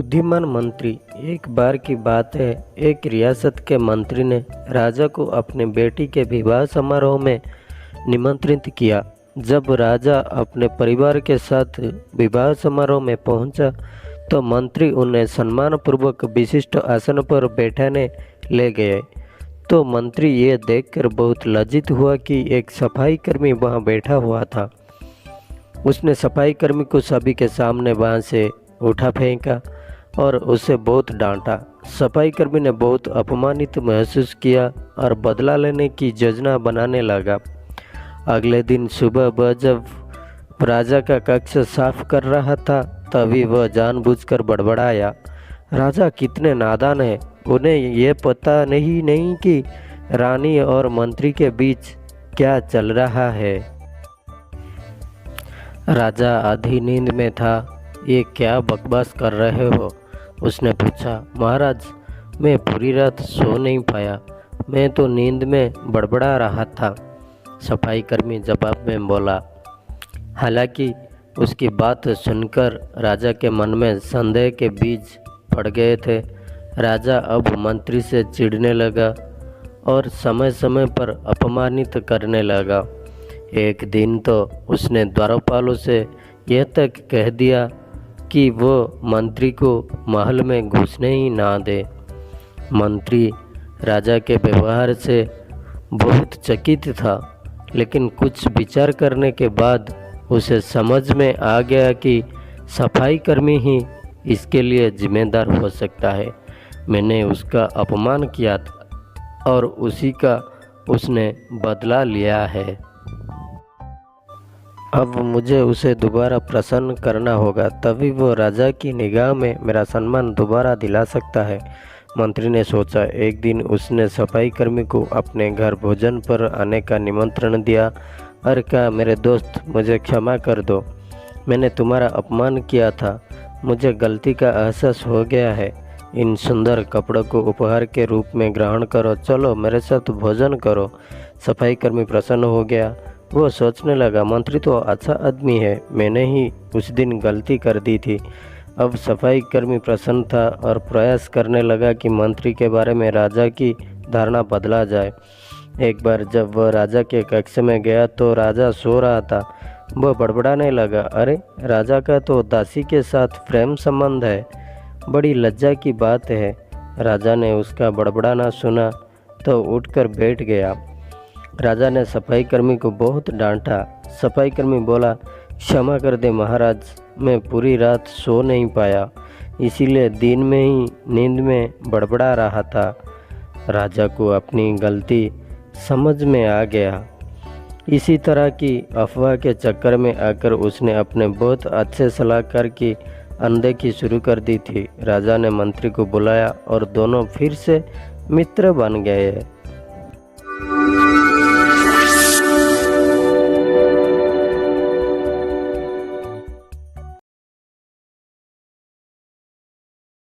बुद्धिमान मंत्री। एक बार की बात है, एक रियासत के मंत्री ने राजा को अपने बेटी के विवाह समारोह में निमंत्रित किया। जब राजा अपने परिवार के साथ विवाह समारोह में पहुंचा, तो मंत्री उन्हें सम्मानपूर्वक विशिष्ट आसन पर बैठाने ले गए। तो मंत्री ये देखकर बहुत लज्जित हुआ कि एक सफाई कर्मी वहां बैठा हुआ था। उसने सफाई कर्मी को सभी के सामने वहां से उठा फेंका और उसे बहुत डांटा। सफाई कर्मी ने बहुत अपमानित महसूस किया और बदला लेने की योजना बनाने लगा। अगले दिन सुबह वह जब राजा का कक्ष साफ कर रहा था, तभी वह जानबूझकर बड़बड़ाया, राजा कितने नादान हैं, उन्हें ये पता नहीं कि रानी और मंत्री के बीच क्या चल रहा है। राजा आधी नींद में था। ये क्या बकवास कर रहे हो? उसने पूछा। महाराज, मैं पूरी रात सो नहीं पाया, मैं तो नींद में बड़बड़ा रहा था, सफाई कर्मी जवाब में बोला। हालांकि उसकी बात सुनकर राजा के मन में संदेह के बीज पड़ गए थे। राजा अब मंत्री से चिढ़ने लगा और समय समय पर अपमानित करने लगा। एक दिन तो उसने द्वारपालों से यह तक कह दिया कि वो मंत्री को महल में घुसने ही ना दे। मंत्री राजा के व्यवहार से बहुत चकित था, लेकिन कुछ विचार करने के बाद उसे समझ में आ गया कि सफाई कर्मी ही इसके लिए जिम्मेदार हो सकता है। मैंने उसका अपमान किया था और उसी का उसने बदला लिया है। अब मुझे उसे दोबारा प्रसन्न करना होगा, तभी वो राजा की निगाह में मेरा सम्मान दोबारा दिला सकता है, मंत्री ने सोचा। एक दिन उसने सफाई कर्मी को अपने घर भोजन पर आने का निमंत्रण दिया और कहा, मेरे दोस्त, मुझे क्षमा कर दो, मैंने तुम्हारा अपमान किया था, मुझे गलती का एहसास हो गया है। इन सुंदर कपड़ों को उपहार के रूप में ग्रहण करो, चलो मेरे साथ भोजन करो। सफाई कर्मी प्रसन्न हो गया। वो सोचने लगा, मंत्री तो अच्छा आदमी है, मैंने ही उस दिन गलती कर दी थी। अब सफाई कर्मी प्रसन्न था और प्रयास करने लगा कि मंत्री के बारे में राजा की धारणा बदला जाए। एक बार जब वह राजा के कक्ष में गया तो राजा सो रहा था। वह बड़बड़ाने लगा, अरे राजा का तो दासी के साथ प्रेम संबंध है, बड़ी लज्जा की बात है। राजा ने उसका बड़बड़ाना सुना तो उठकर बैठ गया। राजा ने सफाई कर्मी को बहुत डांटा। सफाई कर्मी बोला, क्षमा कर दे महाराज, मैं पूरी रात सो नहीं पाया, इसीलिए दिन में ही नींद में बड़बड़ा रहा था। राजा को अपनी गलती समझ में आ गया। इसी तरह की अफवाह के चक्कर में आकर उसने अपने बहुत अच्छे सलाहकार की अनदेखी शुरू कर दी थी। राजा ने मंत्री को बुलाया और दोनों फिर से मित्र बन गए।